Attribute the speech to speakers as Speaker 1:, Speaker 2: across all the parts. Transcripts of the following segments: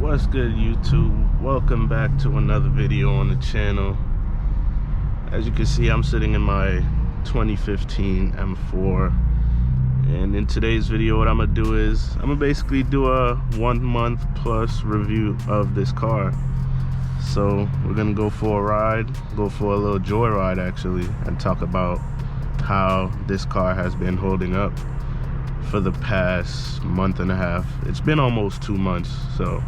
Speaker 1: What's good, YouTube? Welcome back to another video on the channel. As you can see, I'm sitting in my 2015 M4, and in today's video what I'm gonna do is I'm gonna basically do a 1 month plus review of this car. So we're gonna go for a ride, go for a little joyride actually, and talk about how this car has been holding up for the past month and a half. It's been almost 2 months, so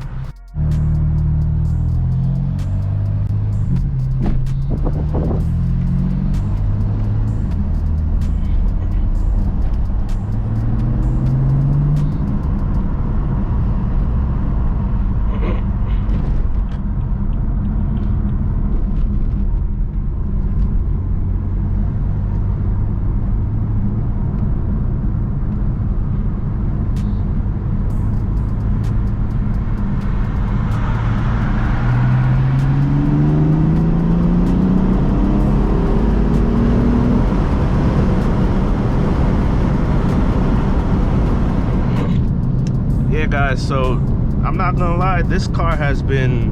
Speaker 1: guys, so I'm not gonna lie, this car has been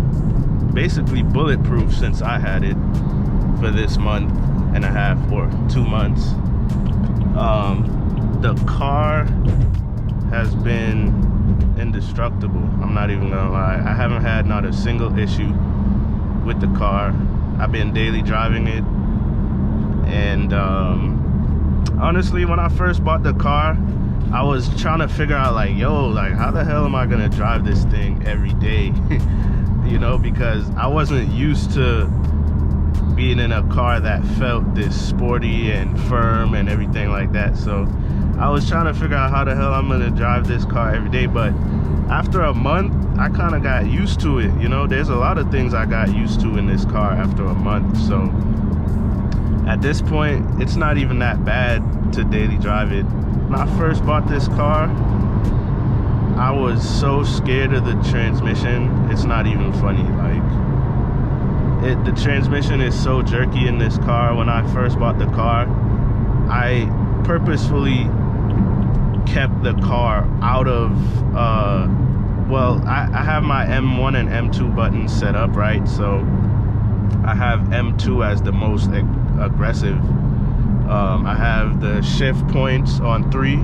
Speaker 1: basically bulletproof since I had it for this month and a half or 2 months. The car has been indestructible. I'm not even gonna lie, I haven't had not a single issue with the car. I've been daily driving it, and honestly, when I first bought the car, I was trying to figure out like, how the hell am I gonna drive this thing every day? You know, because I wasn't used to being in a car that felt this sporty and firm and everything like that. So I was trying to figure out how the hell I'm gonna drive this car every day. But after a month, I kind of got used to it. You know, there's a lot of things I got used to in this car after a month. So at this point, it's not even that bad to daily drive it. When I first bought this car, I was so scared of the transmission. It's not even funny. Like, the transmission is so jerky in this car. When I first bought the car, I purposefully kept the car out of, well, I have my M1 and M2 buttons set up, right? So I have M2 as the most aggressive. I have the shift points on 3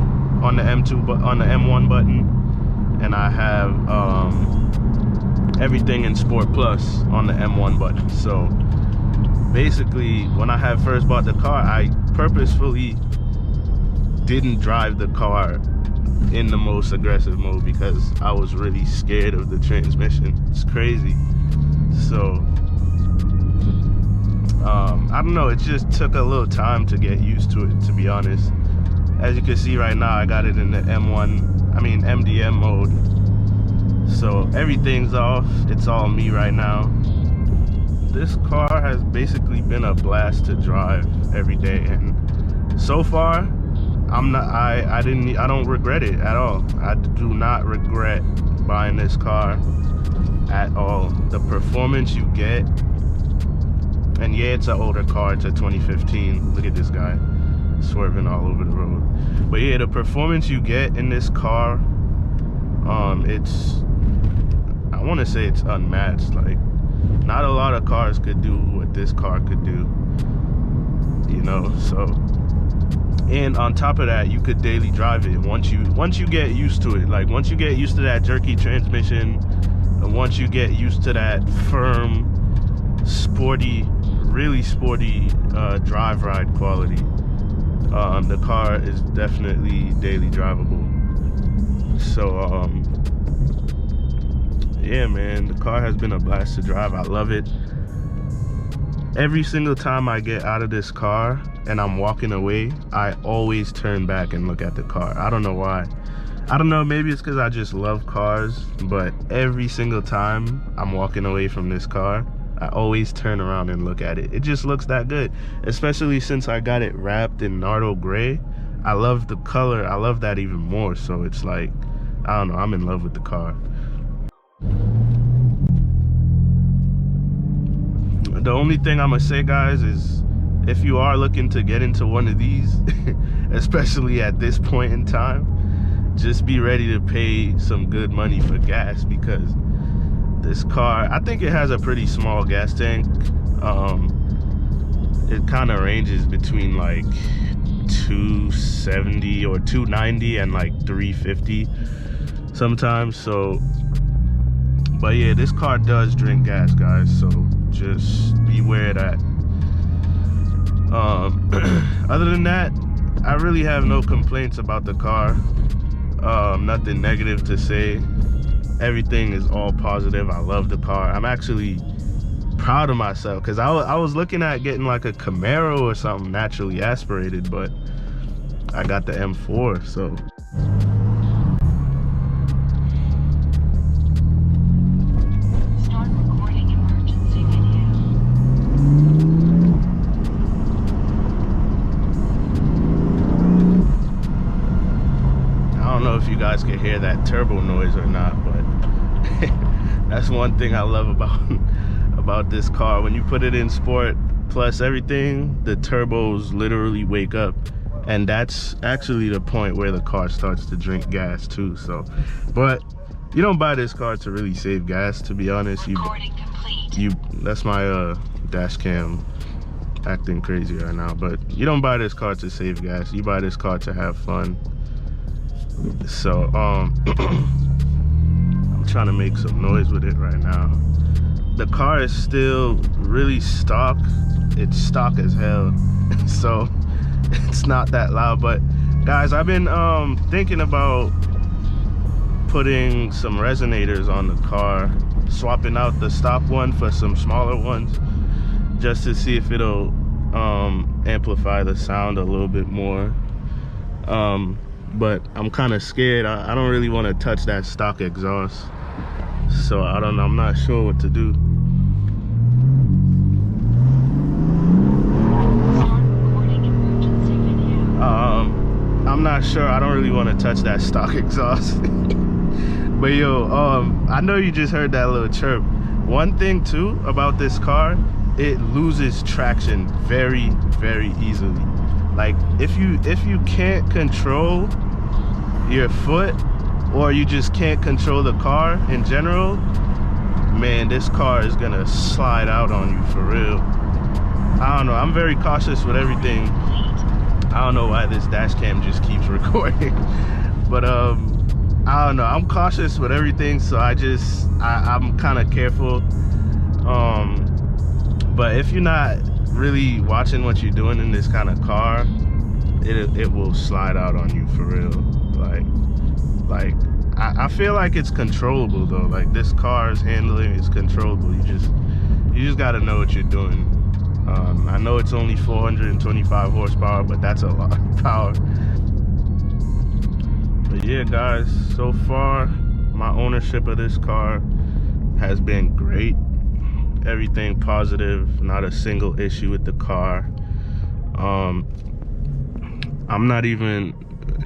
Speaker 1: on the M2 on the M1 button, and I have everything in Sport Plus on the M1 button. So basically, when I had first bought the car, I purposefully didn't drive the car in the most aggressive mode because I was really scared of the transmission. It's crazy. So I don't know, it just took a little time to get used to it, to be honest. As you can see right now, I got it in the MDM mode. So everything's off, it's all me right now. This car has basically been a blast to drive every day, and so far, I don't regret it at all. I do not regret buying this car at all. The performance you get, and yeah, it's an older car, it's a 2015. Look at this guy swerving all over the road. But yeah, the performance you get in this car, I want to say it's unmatched. Like, not a lot of cars could do what this car could do, you know. So, and on top of that, you could daily drive it once you get used to it. Like, once you get used to that jerky transmission, and once you get used to that firm, sporty, really sporty drive ride quality, the car is definitely daily drivable. So yeah, man, the car has been a blast to drive. I love it. Every single time I get out of this car and I'm walking away, I always turn back and look at the car. I don't know why. I don't know, maybe it's because I just love cars, but every single time I'm walking away from this car, I always turn around and look at it. It just looks that good, especially since I got it wrapped in Nardo gray. I love the color. I love that even more. So it's like, I don't know, I'm in love with the car. The only thing I'm gonna say, guys, is if you are looking to get into one of these, especially at this point in time, just be ready to pay some good money for gas, because This car, I think it has a pretty small gas tank. It kind of ranges between like 270 or 290 and like 350 sometimes. So, but yeah, this car does drink gas, guys, so just beware of that. Other than that, I really have no complaints about the car. Nothing negative to say. Everything is all positive. I love the car. I'm actually proud of myself because I was looking at getting like a Camaro or something naturally aspirated, but I got the M4. So
Speaker 2: start recording emergency video.
Speaker 1: I don't know if you guys can hear that turbo noise or not, but that's one thing I love about this car. When you put it in sport plus everything, the turbos literally wake up, and that's actually the point where the car starts to drink gas too. So, but you don't buy this car to really save gas, to be honest. That's my dash cam acting crazy right now, but you don't buy this car to save gas. You buy this car to have fun. So I'm trying to make some noise with it right now. The car is still really stock. It's stock as hell, so it's not that loud. But guys, I've been thinking about putting some resonators on the car, swapping out the stock one for some smaller ones, just to see if it'll amplify the sound a little bit more. But I'm kind of scared. I don't really want to touch that stock exhaust, so I don't know. I'm not sure what to do. I'm not sure. I don't really want to touch that stock exhaust. But yo, I know you just heard that little chirp. One thing too about this car, it loses traction very, very easily. Like if you can't control your foot, or you just can't control the car in general, man, this car is gonna slide out on you for real. I don't know. I'm very cautious with everything. I don't know why this dash cam just keeps recording. But I don't know. I'm cautious with everything, so I'm kind of careful. But if you're not really watching what you're doing in this kind of car, it will slide out on you for real. Like I feel like it's controllable though. Like this car's handling is controllable. You just gotta know what you're doing. I know it's only 425 horsepower, but that's a lot of power. But yeah, guys, so far my ownership of this car has been great. Everything positive, not a single issue with the car. I'm not even,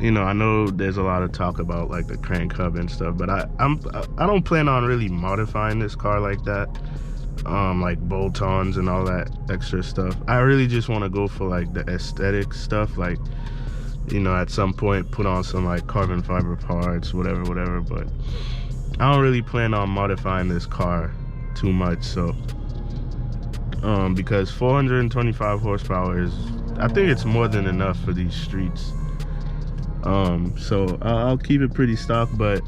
Speaker 1: you know, I know there's a lot of talk about like the crank hub and stuff, but I don't plan on really modifying this car like that. Like bolt-ons and all that extra stuff. I really just want to go for like the aesthetic stuff, like, you know, at some point put on some like carbon fiber parts, whatever, but I don't really plan on modifying this car too much. So because 425 horsepower is, I think it's more than enough for these streets. So I'll keep it pretty stock. But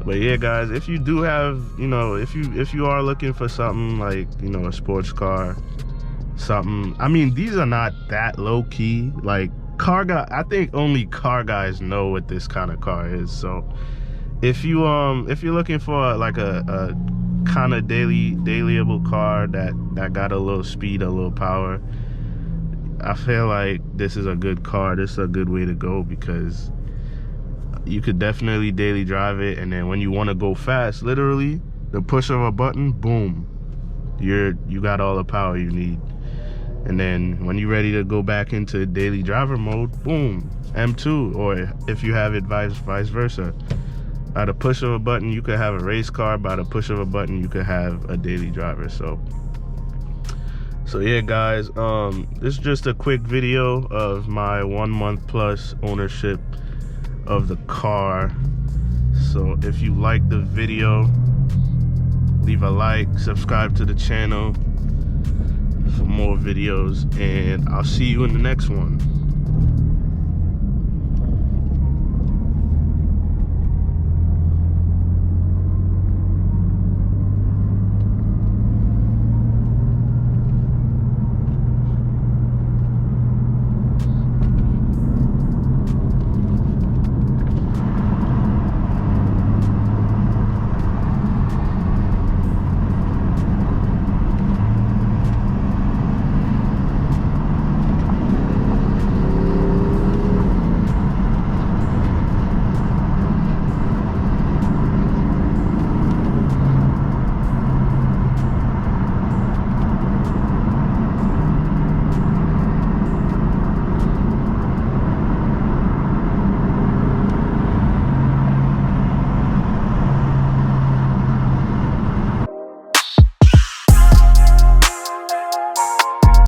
Speaker 1: yeah, guys, if you do have, you know, if you are looking for something like, you know, a sports car, something, I mean, these are not that low key. Like car guy, I think only car guys know what this kind of car is. So if you're looking for like a kind of dailyable car that got a little speed, a little power, I feel like this is a good car. This is a good way to go, because you could definitely daily drive it, and then when you want to go fast, literally the push of a button, boom, you got all the power you need. And then when you're ready to go back into daily driver mode, boom, M2, or if you have it vice versa. By the push of a button, you could have a race car. By the push of a button, you could have a daily driver. So yeah, guys, this is just a quick video of my 1 month plus ownership of the car. So if you like the video, leave a like, subscribe to the channel for more videos, and I'll see you in the next one.